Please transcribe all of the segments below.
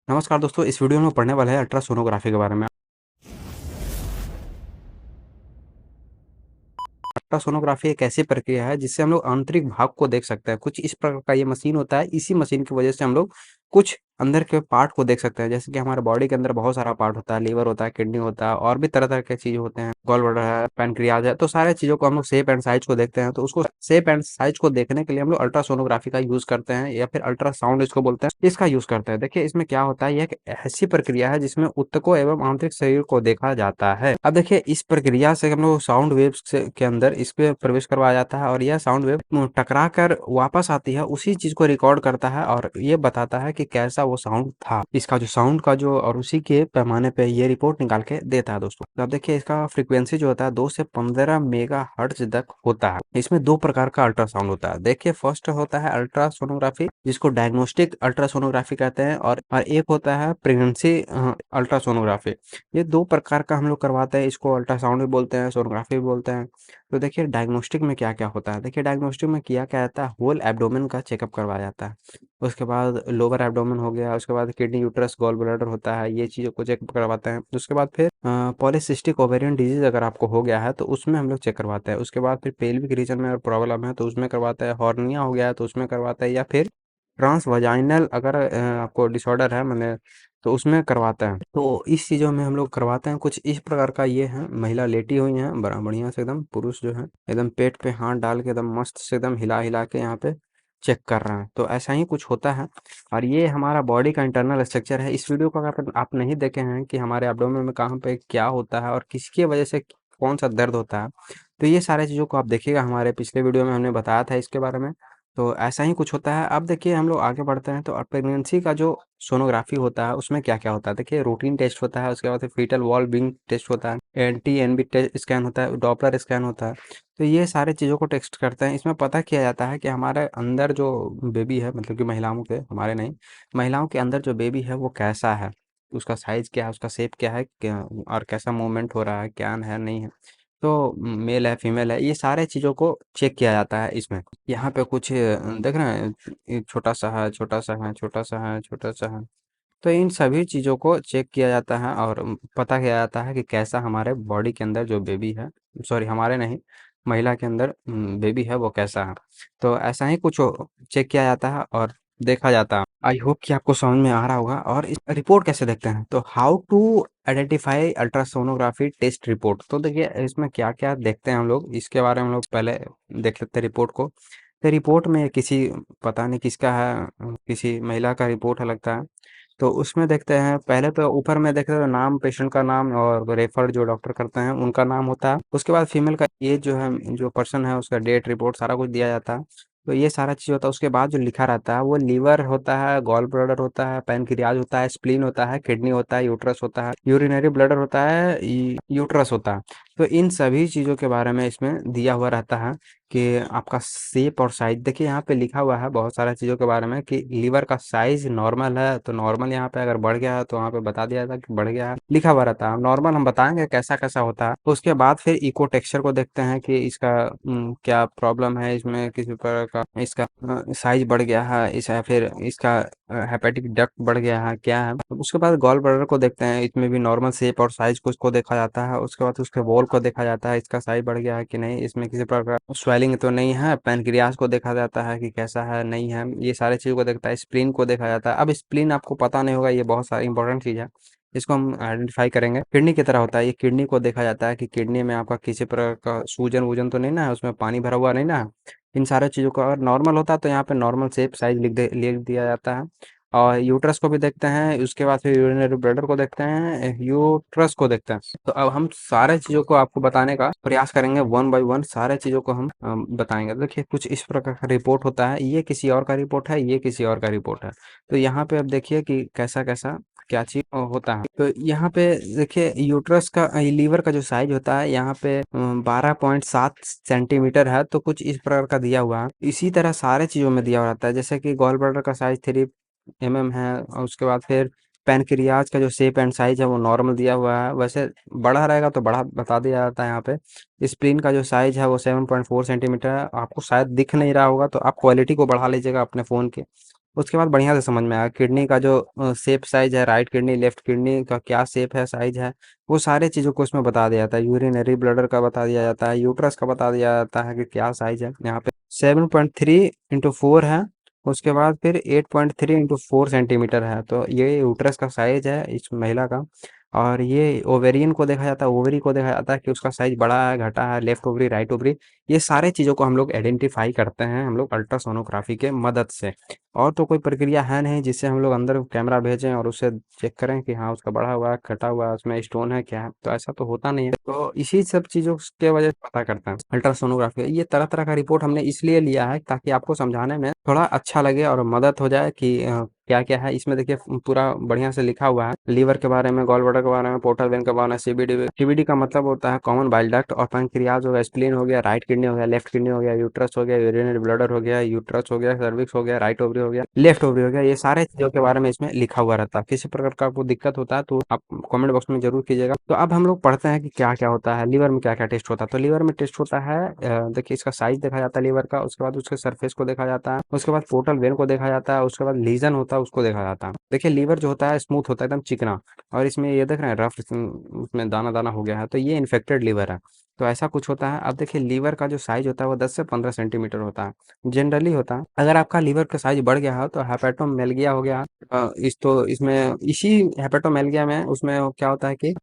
नमस्कार दोस्तों, इस वीडियो में पढ़ने वाला है अल्ट्रासोनोग्राफी के बारे में। अल्ट्रासोनोग्राफी एक ऐसी प्रक्रिया है जिससे हम लोग आंतरिक भाग को देख सकते हैं। कुछ इस प्रकार का ये मशीन होता है। इसी मशीन की वजह से हम लोग कुछ अंदर के पार्ट को देख सकते हैं। जैसे कि हमारे बॉडी के अंदर बहुत सारा पार्ट होता है, लीवर होता है, किडनी होता है और भी तरह तरह के चीज होते हैं, गॉल ब्लैडर है, पैनक्रियाज है। तो सारे चीजों को हम लोग शेप एंड साइज को देखते हैं। तो उसको शेप एंड साइज को देखने के लिए हम लोग अल्ट्रासोनोग्राफी का यूज करते हैं या फिर अल्ट्रासाउंड इसको बोलते हैं, इसका यूज करते हैं। देखिए इसमें क्या होता है, यह एक ऐसी प्रक्रिया है जिसमें ऊतकों एवं आंतरिक शरीर को देखा जाता है। अब देखिए इस प्रक्रिया से हम लोग साउंड वेव्स के अंदर इसमें प्रवेश करवाया जाता है और यह साउंड वेव टकरा कर वापस आती है, उसी चीज को रिकॉर्ड करता है और ये बताता है कि कैसा वो साउंड था। इसका जो साउंड का जो और उसी के पैमाने पे ये रिपोर्ट निकाल के देता है दोस्तों। तो अब देखिए इसका फ्रीक्वेंसी जो होता है 2 से 15 मेगा हर्ट्ज तक होता है। इसमें दो प्रकार का अल्ट्रासाउंड होता है। देखिए फर्स्ट होता है अल्ट्रासोनोग्राफी, जिसको डायग्नोस्टिक अल्ट्रासोनोग्राफी कहते हैं, और एक होता है प्रेगनेंसी अल्ट्रासोनोग्राफी। ये दो प्रकार का हम लोग करवाते हैं। इसको अल्ट्रासाउंड भी बोलते हैं, सोनोग्राफी भी बोलते हैं। तो देखिए डायग्नोस्टिक में क्या क्या होता है। देखिए डायग्नोस्टिक में किया क्या जाता है, होल एब्डोमेन का चेकअप करवाया जाता है। उसके बाद लोअर एब्डोमेन हो गया, उसके बाद किडनी, यूट्रस, गॉल ब्लैडर होता है, ये चीज़ों को चेक करवाते हैं। उसके बाद फिर पॉलीसिस्टिक ओवेरियन डिजीज अगर आपको हो गया है तो उसमें हम लोग चेक करवाते हैं। उसके बाद फिर पेल्विक रीजन में अगर प्रॉब्लम है तो उसमें करवाते हैं। हॉर्निया हो गया है तो उसमें करवाते हैं, या फिर ट्रांस वजाइनल अगर आपको डिसऑर्डर है मैंने, तो उसमें करवाते हैं। तो इस चीज़ों में हम लोग करवाते हैं। कुछ इस प्रकार का ये है, महिला लेटी हुई हैं बड़ा बढ़िया से एकदम, पुरुष जो है एकदम पेट पे हाथ डाल के एकदम मस्त से एकदम हिला हिला के यहाँ पे चेक कर रहे हैं। तो ऐसा ही कुछ होता है और ये हमारा बॉडी का इंटरनल स्ट्रक्चर है। इस वीडियो को अगर आप नहीं देखे हैं कि हमारे एब्डोमेन में कहाँ पे क्या होता है और किसकी वजह से कौन सा दर्द होता है, तो ये सारे चीज़ों को आप देखिएगा। हमारे पिछले वीडियो में हमने बताया था इसके बारे में। तो ऐसा ही कुछ होता है। अब देखिए हम लोग आगे बढ़ते हैं। तो प्रेगनेंसी का जो सोनोग्राफी होता है उसमें क्या क्या होता है। देखिए रूटीन टेस्ट होता है, उसके बाद फिर फीटल वॉल बीइंग टेस्ट होता है, एनटी-एनबी स्कैन होता है, डॉपलर स्कैन होता है। तो ये सारे चीज़ों को टेस्ट करते हैं। इसमें पता किया जाता है कि हमारे अंदर जो बेबी है, मतलब कि महिलाओं के, हमारे नहीं, महिलाओं के अंदर जो बेबी है वो कैसा है, उसका साइज क्या है, उसका शेप क्या है, और कैसा मूवमेंट हो रहा है, क्या है नहीं है, तो मेल है फीमेल है, ये सारे चीज़ों को चेक किया जाता है इसमें। यहाँ पे कुछ देख रहे हैं, छोटा सा है, छोटा सा है, छोटा सा है, छोटा सा है। तो इन सभी चीज़ों को चेक किया जाता है और पता किया जाता है कि कैसा हमारे बॉडी के अंदर जो बेबी है, सॉरी हमारे नहीं, महिला के अंदर बेबी है वो कैसा है। तो ऐसा ही कुछ चेक किया जाता है और देखा जाता है। आई होप कि आपको समझ में आ रहा होगा। और इस रिपोर्ट कैसे देखते हैं, तो how to identify ultrasonography test report. तो देखिए इसमें क्या क्या देखते हैं हम लोग, इसके बारे में हम लोग पहले देख लेते हैं रिपोर्ट को। तो रिपोर्ट में किसी, पता नहीं किसका है, किसी महिला का रिपोर्ट है लगता है। तो उसमें देखते हैं, पहले तो ऊपर में देखते हैं नाम, पेशेंट का नाम और रेफर जो डॉक्टर करते हैं उनका नाम होता है। उसके बाद फीमेल का एज जो है, जो पर्सन है उसका डेट, रिपोर्ट सारा कुछ दिया जाता है। तो ये सारा चीज़ होता है। उसके बाद जो लिखा रहता है वो लीवर होता है, गॉल ब्लैडर होता है, पैनक्रियाज होता है, स्प्लीन होता है, किडनी होता है, यूट्रस होता है, यूरिनरी ब्लैडर होता है, यूट्रस होता है। तो इन सभी चीज़ों के बारे में इसमें दिया हुआ रहता है कि आपका शेप और साइज। देखिए यहाँ पे लिखा हुआ है बहुत सारा चीज़ों के बारे में कि लीवर का साइज नॉर्मल है तो नॉर्मल, यहाँ पे अगर बढ़ गया है तो वहाँ पे बता दिया था कि बढ़ गया है, लिखा हुआ रहता है। नॉर्मल हम बताएंगे कैसा कैसा होता है। उसके बाद फिर इको टेक्सचर को देखते हैं कि इसका क्या प्रॉब्लम है, इसमें किसी प्रकार का इसका साइज बढ़ गया है, इस फिर इसका हेपेटिक डक्ट बढ़ गया है क्या है। उसके बाद गॉल ब्लैडर को देखते हैं, इसमें भी नॉर्मल शेप और साइज को इसको देखा जाता है। उसके बाद उसके वॉल को देखा जाता है, इसका साइज बढ़ गया है कि नहीं, इसमें किसी प्रकार स्वेलिंग तो नहीं है। पैनक्रियाज को देखा जाता है कि कैसा है नहीं है, ये सारे चीज़ों को देखता है। स्प्लीन को देखा जाता है। अब स्प्लीन आपको पता नहीं होगा, ये बहुत सारी इंपॉर्टेंट चीज़ है, इसको हम आइडेंटिफाई करेंगे। किडनी की तरह होता है, ये किडनी को देखा जाता है कि किडनी में आपका किसी प्रकार का सूजन वूजन तो नहीं ना है, उसमें पानी भरा हुआ नहीं ना है। इन सारे चीज़ों को अगर नॉर्मल होता है तो यहाँ पे नॉर्मल शेप साइज लिख दिया जाता है। और यूट्रस को भी देखते हैं, उसके बाद फिर यूरिनरी ब्लैडर को देखते हैं, यूट्रस को देखते हैं। तो अब हम सारे चीज़ों को आपको बताने का प्रयास करेंगे, वन बाय वन सारे चीज़ों को हम बताएंगे। देखिए कुछ इस प्रकार का रिपोर्ट होता है, ये किसी और का रिपोर्ट है, ये किसी और का रिपोर्ट है। तो यहाँ पे अब देखिए कि कैसा कैसा क्या चीज होता है। तो यहाँ पे देखिए यूट्रस का, लीवर का जो साइज होता है यहाँ पे 12.7 सेंटीमीटर है। तो कुछ इस प्रकार का दिया हुआ है। इसी तरह सारे चीजों में दिया हुआ रहता है, जैसे कि गॉल ब्लैडर का साइज 3 mm है। और उसके बाद फिर पैनक्रियाज का जो शेप एंड साइज है वो नॉर्मल दिया हुआ है, वैसे बड़ा रहेगा तो बड़ा बता दिया जाता है यहाँ पे। स्प्लीन का जो साइज है वो 7.4 सेंटीमीटर है। आपको शायद दिख नहीं रहा होगा तो आप क्वालिटी को बढ़ा लीजिएगा अपने फ़ोन के, उसके बाद बढ़िया से समझ में आया किडनी का जो शेप साइज है, राइट किडनी लेफ्ट किडनी का क्या शेप है, साइज है, वो सारे चीज़ों को इसमें बता दिया जाता है। यूरिनरी ब्लडर का बता दिया जाता है, यूट्रस का बता दिया जाता है कि क्या साइज है। यहाँ पे 7.3 × 4 है। उसके बाद फिर 8.3 × 4 सेंटीमीटर है। तो ये यूट्रस का साइज है इस महिला का। और ये ओवेरियन को देखा जाता है, ओवरी को देखा जाता है कि उसका साइज बड़ा है, घटा है, लेफ्ट ओवरी, राइट ओवरी। ये सारे चीज़ों को हम लोग आइडेंटिफाई करते हैं हम लोग अल्ट्रासोनोग्राफी के मदद से। और तो कोई प्रक्रिया है नहीं जिससे हम लोग अंदर कैमरा भेजें और उससे चेक करें कि हाँ उसका बढ़ा हुआ है, घटा हुआ है, उसमें स्टोन है, क्या है। तो ऐसा तो होता नहीं है। तो इसी सब चीज़ों के वजह से पता करते हैं अल्ट्रासोनोग्राफी। ये तरह तरह का रिपोर्ट हमने इसलिए लिया है ताकि आपको समझाने में थोड़ा अच्छा लगे और मदद हो जाए कि क्या क्या है इसमें। देखिए पूरा बढ़िया से लिखा हुआ है लीवर के बारे में, गॉल ब्लैडर के बारे में, पोर्टल वेन के बारे में, सीबीडी। सीबीडी का मतलब होता है कॉमन बाइल डक्ट। और पैंक्रियाज हो गया, स्प्लीन हो गया, राइट किडनी हो गया, लेफ्ट किडनी हो गया, यूट्रस हो गया, यूरिनरी ब्लडर हो गया, यूट्रस हो गया, सर्विक्स हो गया, राइट ओवरी हो गया, लेफ्ट ओवरी हो गया। ये सारे चीजों के बारे में इसमें लिखा हुआ रहता है। किसी प्रकार का आपको दिक्कत होता है तो आप कमेंट बॉक्स में जरूर कीजिएगा। तो अब हम लोग पढ़ते हैं कि क्या क्या होता है लीवर में, क्या क्या टेस्ट होता है। तो लीवर में टेस्ट होता है, देखिए इसका साइज देखा जाता है लीवर का, उसके बाद उसके सरफेस को देखा जाता है, उसके बाद पोर्टल वेन को देखा जाता है, उसके बाद लीजन होता है उसको देखा जाता है। देखिए लीवर जो होता है स्मूथ होता है, एकदम चिकना। और इसमें ये देख रहे हैं रफ, इसमें दाना दाना हो गया है, तो ये इन्फेक्टेड लीवर है। तो ऐसा कुछ होता है। अब देखिए लीवर का जो साइज होता है वो 10 से 15 सेंटीमीटर होता है, जनरली होता है। अगर आपका लीवर का साइज बढ़ गया हो तो हेपेटोमेलगिया हो गया। इस तो इसमें इसी हेपेटोमेलगिया में उसमें क्या होता है कि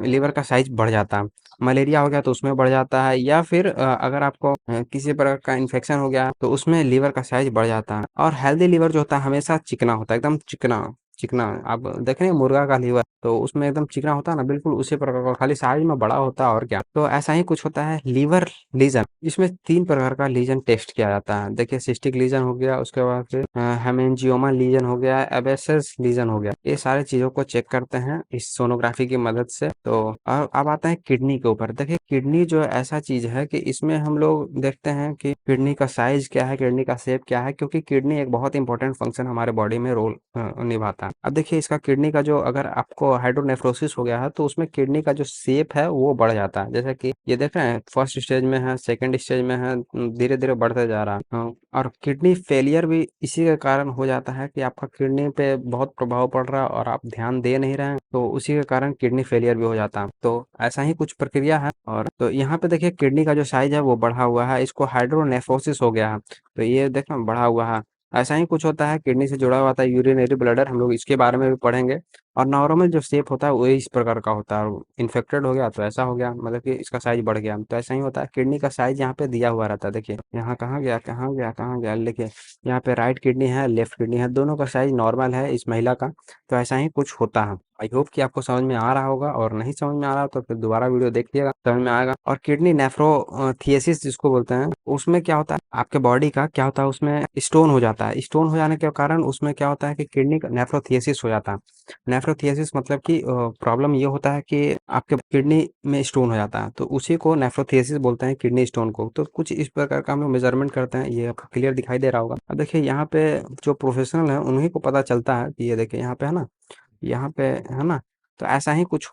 लीवर का साइज बढ़ जाता है। मलेरिया हो गया तो उसमें बढ़ जाता है, या फिर अगर आपको किसी प्रकार का इन्फेक्शन हो गया तो उसमें लीवर का साइज बढ़ जाता है। और हेल्दी लीवर जो होता है हमेशा चिकना होता है, एकदम चिकना चिकना। आप देख रहे हैं मुर्गा का लीवर तो उसमें एकदम चिकना होता है ना, बिल्कुल उसी प्रकार का, खाली साइज में बड़ा होता है और क्या। तो ऐसा ही कुछ होता है लीवर लीजन। इसमें 3 प्रकार का लीजन टेस्ट किया जाता है। देखिए सिस्टिक लीजन हो गया, उसके बाद फिर हेमेंजियोमा लीजन हो गया, एबेसस लीजन हो गया। ये सारे चीजों को चेक करते हैं इस सोनोग्राफी की मदद से। तो अब आता है किडनी के ऊपर। देखिए किडनी जो ऐसा चीज है कि इसमें हम लोग देखते हैं कि किडनी का साइज क्या है, किडनी का शेप क्या है, क्योंकि किडनी एक बहुत इंपॉर्टेंट फंक्शन हमारे बॉडी में रोल निभाता है। अब देखिए इसका किडनी का जो, अगर आपको हाइड्रोनेफ्रोसिस हो गया है तो उसमें किडनी का जो शेप है वो बढ़ जाता है। जैसे कि ये देख रहे हैं फर्स्ट स्टेज में है, सेकंड स्टेज में है, धीरे धीरे बढ़ते जा रहा है। और किडनी फेलियर भी इसी के कारण हो जाता है कि आपका किडनी पे बहुत प्रभाव पड़ रहा है और आप ध्यान दे नहीं रहे हैं, तो उसी के कारण किडनी फेलियर भी हो जाता है। तो ऐसा ही कुछ प्रक्रिया है। और तो यहाँ पे देखिए किडनी का जो साइज है वो बढ़ा हुआ है, इसको हाइड्रोनेफ्रोसिस हो गया है। तो ये देखना बढ़ा हुआ है। ऐसा ही कुछ होता है किडनी से जुड़ा हुआ था यूरिनरी ब्लडर, हम लोग इसके बारे में भी पढ़ेंगे। और नॉर्मल जो शेप होता है वो इस प्रकार का होता है। इन्फेक्टेड हो गया तो ऐसा हो गया, मतलब कि इसका साइज बढ़ गया। तो ऐसा ही होता है, किडनी का साइज यहाँ पे दिया हुआ रहता है। देखिए यहाँ कहाँ गया, कहाँ गया, कहाँ गया, देखिए यहाँ पे राइट किडनी है, लेफ्ट किडनी है, दोनों का साइज नॉर्मल है इस महिला का। तो ऐसा ही कुछ होता है। आई होप कि आपको समझ में आ रहा होगा, और नहीं समझ में आ रहा तो फिर दोबारा वीडियो देखिएगा, समझ में आएगा। और किडनी नेफ्रोथियसिस जिसको बोलते हैं, उसमें क्या होता है आपके बॉडी का क्या होता है, उसमें स्टोन हो जाता है। स्टोन हो जाने के कारण उसमें क्या होता है कि किडनी का नेफ्रोथियसिस हो जाता है। नेफ्रोथियसिस मतलब कि प्रॉब्लम ये होता है कि आपके किडनी में स्टोन हो जाता है, तो उसी को नेफ्रोथियसिस बोलते हैं, किडनी स्टोन को। तो कुछ इस प्रकार का हम लोग मेजरमेंट करते हैं। ये आपको क्लियर दिखाई दे रहा होगा। अब देखिए यहाँ पे जो प्रोफेशनल है उन्हीं को पता चलता है कि ये देखिए यहाँ पे है ना, यहाँ पे है ना। तो ऐसा ही कुछ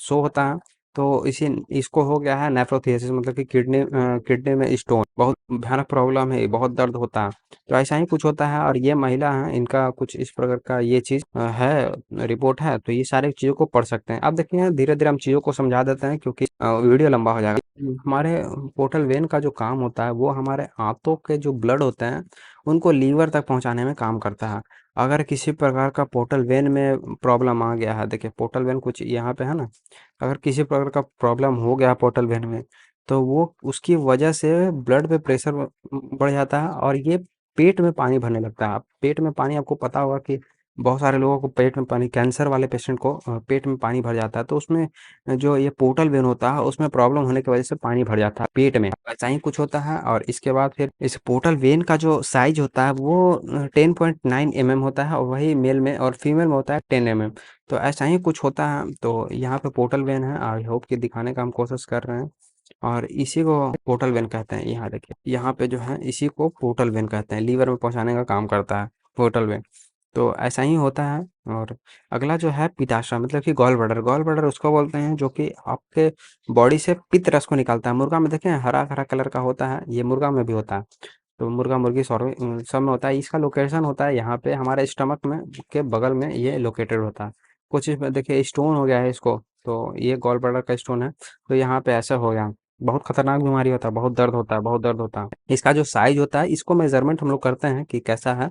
शो होता है। तो इसी इसको हो गया है नेफ्रोथियसिस, मतलब कि किडनी में स्टोन, बहुत भयानक प्रॉब्लम है, बहुत दर्द होता है। तो ऐसा ही कुछ होता है। और ये महिला है, इनका कुछ इस प्रकार का ये चीज है, रिपोर्ट है। तो ये सारी चीजों को पढ़ सकते हैं। अब देखिए धीरे धीरे हम चीजों को समझा देते हैं क्योंकि वीडियो लंबा हो जाएगा। हमारे पोर्टल वेन का जो काम होता है वो हमारे आंतों के जो ब्लड होते हैं उनको लीवर तक पहुंचाने में काम करता है। अगर किसी प्रकार का पोर्टल वेन में प्रॉब्लम आ गया है, देखिए पोर्टल वेन कुछ यहाँ पे है ना, अगर किसी प्रकार का प्रॉब्लम हो गया पोर्टल वेन में, तो वो उसकी वजह से ब्लड पे प्रेशर बढ़ जाता है और ये पेट में पानी भरने लगता है। पेट में पानी, आपको पता होगा कि बहुत सारे लोगों को पेट में पानी, कैंसर वाले पेशेंट को पेट में पानी भर जाता है। तो उसमें जो ये पोर्टल वेन होता है उसमें प्रॉब्लम होने की वजह से पानी भर जाता है पेट में, ऐसा ही कुछ होता है। और इसके बाद फिर इस पोर्टल वेन का जो साइज होता है वो 10.9 mm होता है, और वही मेल में और फीमेल में होता है 10 mm। तो ऐसा ही कुछ होता है। तो यहाँ पे पोर्टल वेन है, आई होप कि दिखाने का हम कोशिश कर रहे हैं। और इसी को पोर्टल वेन कहते हैं। यहाँ देखिए यहाँ पे जो है इसी को पोर्टल वेन कहते हैं, लीवर में पहुंचाने का काम करता है पोर्टल वेन। तो ऐसा ही होता है। और अगला जो है पित्ताशय, मतलब कि गॉल ब्लैडर। गॉल ब्लैडर उसको बोलते हैं जो कि आपके बॉडी से पित्त रस को निकालता है। मुर्गा में देखें हरा हरा कलर का होता है, ये मुर्गा में भी होता है। तो मुर्गा मुर्गी सॉरी सब में होता है। इसका लोकेशन होता है यहाँ पे हमारे स्टमक में के बगल में ये लोकेटेड होता है। कुछ इसमें देखिए स्टोन हो गया है इसको, तो ये गॉल ब्लैडर का स्टोन है, तो यहाँ पे ऐसा हो गया। बहुत खतरनाक बीमारी होता है, बहुत दर्द होता है, बहुत दर्द होता है। इसका जो साइज होता है, इसको मेजरमेंट हम लोग करते हैं कि कैसा है,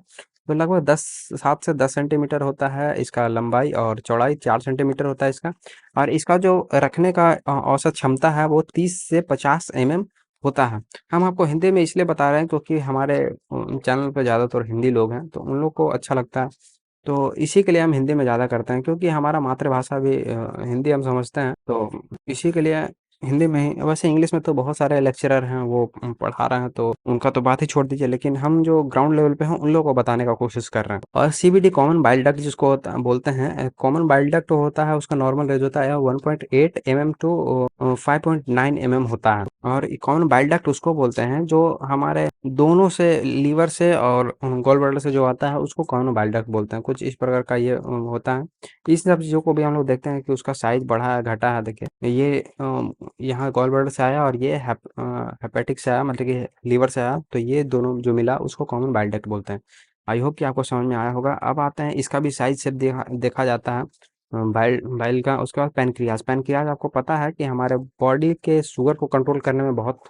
तो लगभग 7 से 10 सेंटीमीटर होता है इसका लंबाई, और चौड़ाई 4 सेंटीमीटर होता है इसका। और इसका जो रखने का औसत क्षमता है वो 30 से 50 mm होता है। हम आपको हिंदी में इसलिए बता रहे हैं क्योंकि हमारे चैनल पे ज़्यादातर हिंदी लोग हैं, तो उन लोग को अच्छा लगता है, तो इसी के लिए हम हिंदी में ज़्यादा करते हैं, क्योंकि हमारा मातृभाषा भी हिंदी हम समझते हैं, तो इसी के लिए हिंदी में ही। वैसे इंग्लिश में तो बहुत सारे लेक्चरर हैं, वो पढ़ा रहे हैं, तो उनका तो बात ही छोड़ दीजिए, लेकिन हम जो ग्राउंड लेवल पे हैं उन लोगों को बताने का कोशिश कर रहे हैं। और सीबीडी कॉमन बाइल डक्ट जिसको बोलते हैं, कॉमन बाइल डक्ट होता है, उसका नॉर्मल रेंज होता है 1.8 mm टू 5.9 mm होता है। और कॉमन बाइल डक्ट उसको बोलते हैं जो हमारे दोनों से, लीवर से और गॉल ब्लैडर से जो आता है, उसको कॉमन बाइल डक्ट बोलते हैं। कुछ इस प्रकार का ये होता है। इस सब चीज़ों को भी हम लोग देखते हैं कि उसका साइज बढ़ा है घटा है। देखिए ये यहाँ गॉल ब्लैडर से आया, और ये हेपेटिक से आया, मतलब कि लीवर से आया, तो ये दोनों जो मिला उसको कॉमन बाइल डक्ट बोलते हैं। आई होप कि आपको समझ में आया होगा। अब आते हैं, इसका भी साइज से देखा जाता है बाइल बाइल का। उसके बाद पैनक्रियाज। पैनक्रियाज आपको पता है कि हमारे बॉडी के शुगर को कंट्रोल करने में बहुत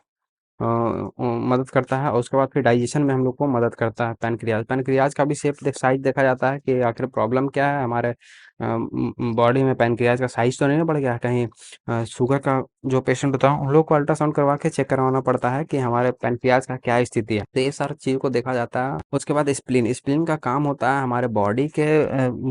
मदद करता है, और उसके बाद फिर डाइजेशन में हम लोग को मदद करता है पैनक्रियाज। पैनक्रियाज का भी साइज देखा जाता है कि आखिर प्रॉब्लम क्या है हमारे बॉडी में। पैनक्रियाज का साइज तो नहीं ना बढ़ गया कहीं? शुगर का जो पेशेंट होता है उन लोग को अल्ट्रासाउंड करवा के चेक करवाना पड़ता है कि हमारे पैनक्रियाज का क्या स्थिति है, तो ये सारी चीज़ को देखा जाता है। उसके बाद स्प्लीन। स्प्लीन का काम होता है हमारे बॉडी के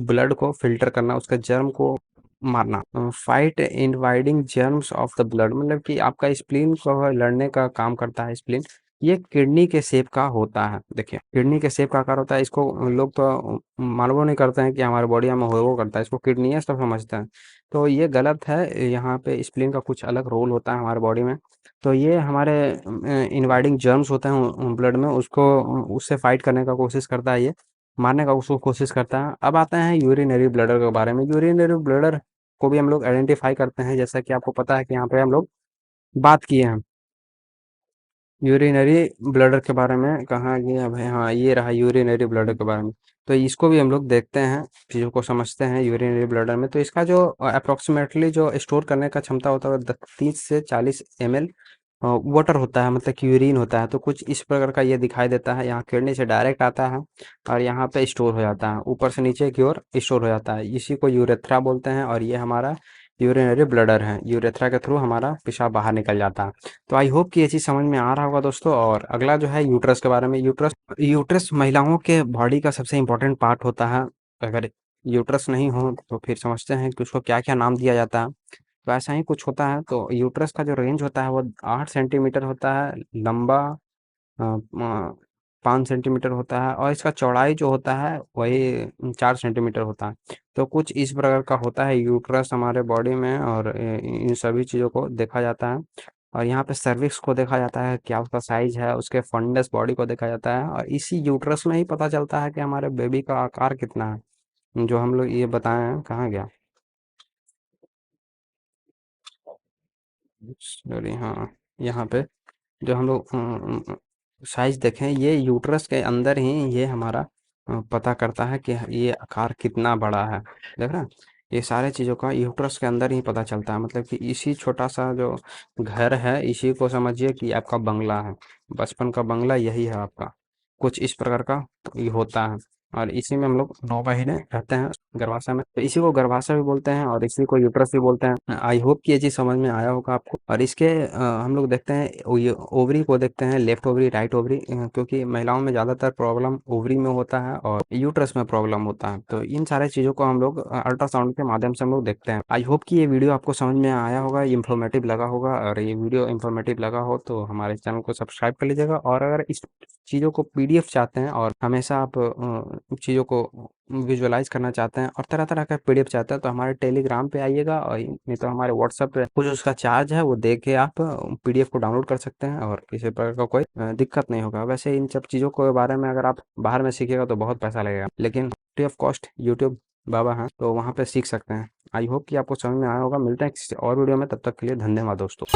ब्लड को फिल्टर करना, उसके जर्म को मारना। Fight invading germs of the blood, मतलब कि आपका स्प्लीन को लड़ने का काम करता है स्प्लीन। ये किडनी के शेप का होता है। देखिए किडनी के शेप का आकार होता है। इसको लोग तो मालूम नहीं करते हैं कि हमारे बॉडी में हो वो करता है, इसको किडनी सब समझते हैं, तो ये गलत है। यहाँ पे स्प्लीन का कुछ अलग रोल होता है हमारे बॉडी में। तो ये हमारे इनवाइडिंग जर्म्स होते हैं ब्लड में, उसको उससे फाइट करने का कोशिश करता है, ये मारने का उसको कोशिश करता है। अब आते हैं यूरिनरी ब्लडर के बारे में। यूरिनरी ब्लडर को भी हम लोग आइडेंटिफाई करते हैं, जैसा कि आपको पता है कि यहाँ पे हम लोग बात किए हैं यूरिनरी ब्लडर के बारे में। कहाँ गया भाई? हाँ, ये रहा यूरिनरी ब्लडर के बारे में। तो इसको भी हम लोग देखते हैं, चीज़ों को समझते हैं यूरिनरी ब्लडर में। तो इसका जो अप्रोक्सीमेटली जो स्टोर करने का क्षमता होता है 30 से 40 ml वाटर होता है, मतलब कि यूरिन होता है। तो कुछ इस प्रकार का ये दिखाई देता है। यहाँ किडनी से डायरेक्ट आता है और यहाँ पे स्टोर हो जाता है, ऊपर से नीचे की ओर स्टोर हो जाता है। इसी को यूरेथ्रा बोलते हैं, और ये हमारा यूरिनरी ब्लडर है। यूरेथ्रा के थ्रू हमारा पेशाब बाहर निकल जाता है। तो आई होप कि ये चीज़ समझ में आ रहा होगा दोस्तों। और अगला जो है यूट्रस के बारे में। यूट्रस यूट्रस महिलाओं के बॉडी का सबसे इम्पोर्टेंट पार्ट होता है। अगर यूट्रस नहीं हो तो फिर समझते हैं कि उसको क्या क्या नाम दिया जाता है। तो ऐसा ही कुछ होता है। तो यूट्रस का जो रेंज होता है वो 8 सेंटीमीटर होता है लंबा, 5 सेंटीमीटर होता है, और इसका चौड़ाई जो होता है वही 4 सेंटीमीटर होता है। तो कुछ इस प्रकार का होता है यूट्रस हमारे बॉडी में, और इन सभी चीज़ों को देखा जाता है। और यहाँ पे सर्विक्स को देखा जाता है, क्या उसका साइज है, उसके फंडस बॉडी को देखा जाता है, और इसी यूट्रस में ही पता चलता है कि हमारे बेबी का आकार कितना है, जो हम लोग ये बताए हैं। कहाँ गया? सॉरी, हाँ, यहाँ पे जो हम लोग साइज देखें, ये यूट्रस के अंदर ही ये हमारा पता करता है कि ये आकार कितना बड़ा है। देख रहे हैं? ये सारे चीज़ों का यूट्रस के अंदर ही पता चलता है, मतलब कि इसी छोटा सा जो घर है, इसी को समझिए कि आपका बंगला है। बचपन का बंगला यही है आपका। कुछ इस प्रकार का ये होता है, और इसी में हम लोग 9 महीने रहते हैं गर्भाशय में। तो इसी को गर्भाशय भी बोलते हैं, और इसी को यूट्रस भी बोलते हैं। आई होप कि ये चीज़ समझ में आया होगा आपको। और इसके हम लोग देखते हैं ये ओवरी को देखते हैं, लेफ्ट ओवरी, राइट ओवरी, क्योंकि महिलाओं में ज़्यादातर प्रॉब्लम ओवरी में होता है और यूट्रस में प्रॉब्लम होता है। तो इन सारे चीज़ों को हम लोग अल्ट्रासाउंड के माध्यम से हम लोग देखते हैं। आई होप कि ये वीडियो आपको समझ में आया होगा, इन्फॉर्मेटिव लगा होगा। और ये वीडियो इन्फॉर्मेटिव लगा हो तो हमारे चैनल को सब्सक्राइब कर लीजिएगा। और अगर इस चीज़ों को पीडीएफ चाहते हैं, और हमेशा आप चीज़ों को विजुअलाइज करना चाहते हैं, और तरह तरह का पीडीएफ चाहते हैं, तो हमारे टेलीग्राम पे आइएगा, और नहीं तो हमारे व्हाट्सएप पे कुछ उसका चार्ज है, वो दे के आप पीडीएफ को डाउनलोड कर सकते हैं, और किसी प्रकार का कोई दिक्कत नहीं होगा। वैसे इन सब चीज़ों के बारे में अगर आप बाहर में सीखिएगा तो बहुत पैसा लगेगा, लेकिन फ्री ऑफ कॉस्ट यूट्यूब बाबा हैं, तो वहाँ पे सीख सकते हैं। आई होप कि आपको समझ में आया होगा। मिलते हैं किसी और वीडियो में, तब तक के लिए धन्यवाद दोस्तों।